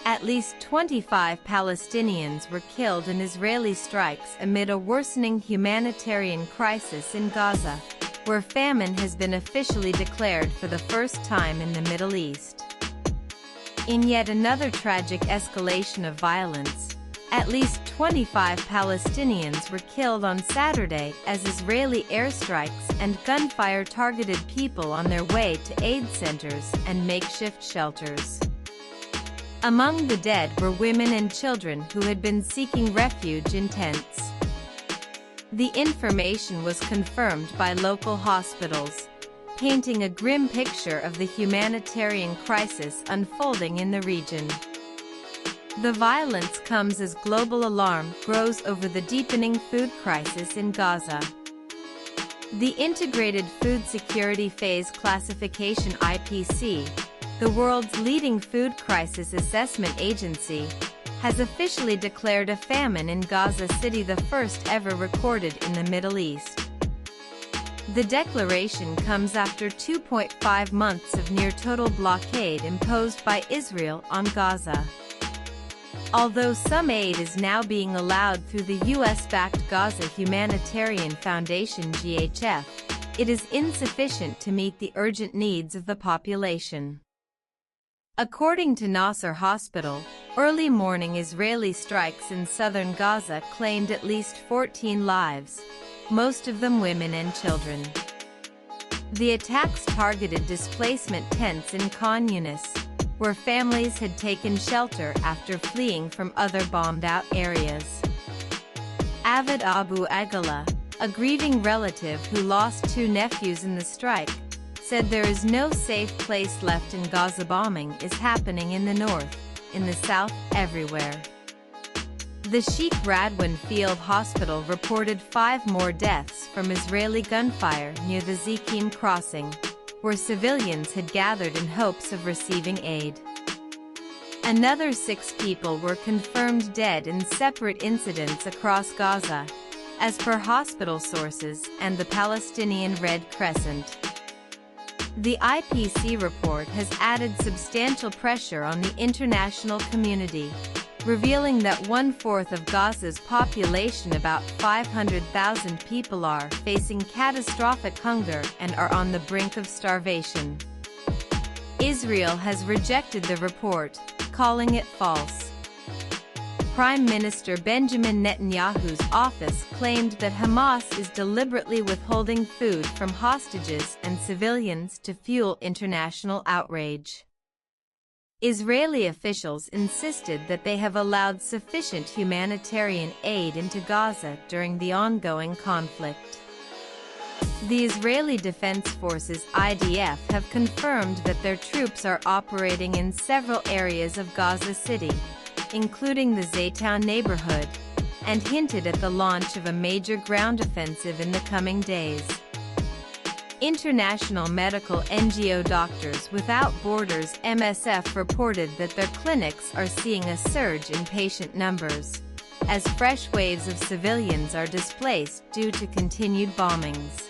At least 25 Palestinians were killed in Israeli strikes amid a worsening humanitarian crisis in Gaza, where famine has been officially declared for the first time in the Middle East. In yet another tragic escalation of violence, at least 25 Palestinians were killed on Saturday as Israeli airstrikes and gunfire targeted people on their way to aid centers and makeshift shelters. Among the dead were women and children who had been seeking refuge in tents. The information was confirmed by local hospitals, painting a grim picture of the humanitarian crisis unfolding in the region. The violence comes as global alarm grows over the deepening food crisis in Gaza. The Integrated Food Security Phase Classification (IPC), the world's leading food crisis assessment agency, has officially declared a famine in Gaza City, the first ever recorded in the Middle East. The declaration comes after 2.5 months of near-total blockade imposed by Israel on Gaza. Although some aid is now being allowed through the U.S.-backed Gaza Humanitarian Foundation (GHF), it is insufficient to meet the urgent needs of the population. According to Nasser Hospital, early morning Israeli strikes in southern Gaza claimed at least 14 lives, most of them women and children. The attacks targeted displacement tents in Khan Yunis, where families had taken shelter after fleeing from other bombed-out areas. Avid Abu Agala, a grieving relative who lost 2 nephews in the strike, said there is no safe place left in Gaza. Bombing is happening in the north, in the south, everywhere. The Sheikh Radwan Field Hospital reported 5 more deaths from Israeli gunfire near the Zikim crossing, where civilians had gathered in hopes of receiving aid. Another 6 people were confirmed dead in separate incidents across Gaza, as per hospital sources and the Palestinian Red Crescent. The IPC report has added substantial pressure on the international community, revealing that 1/4 of Gaza's population, about 500,000 people, are facing catastrophic hunger and are on the brink of starvation. Israel has rejected the report, calling it false. Prime Minister Benjamin Netanyahu's office claimed that Hamas is deliberately withholding food from hostages and civilians to fuel international outrage. Israeli officials insisted that they have allowed sufficient humanitarian aid into Gaza during the ongoing conflict. The Israeli Defense Forces (IDF) have confirmed that their troops are operating in several areas of Gaza City, including the Zaytown neighborhood, and hinted at the launch of a major ground offensive in the coming days. International medical NGO Doctors Without Borders (MSF) reported that their clinics are seeing a surge in patient numbers, as fresh waves of civilians are displaced due to continued bombings.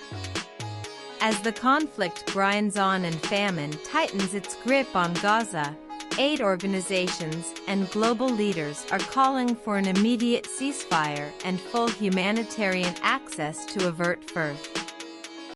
As the conflict grinds on and famine tightens its grip on Gaza, aid organizations and global leaders are calling for an immediate ceasefire and full humanitarian access to avert birth.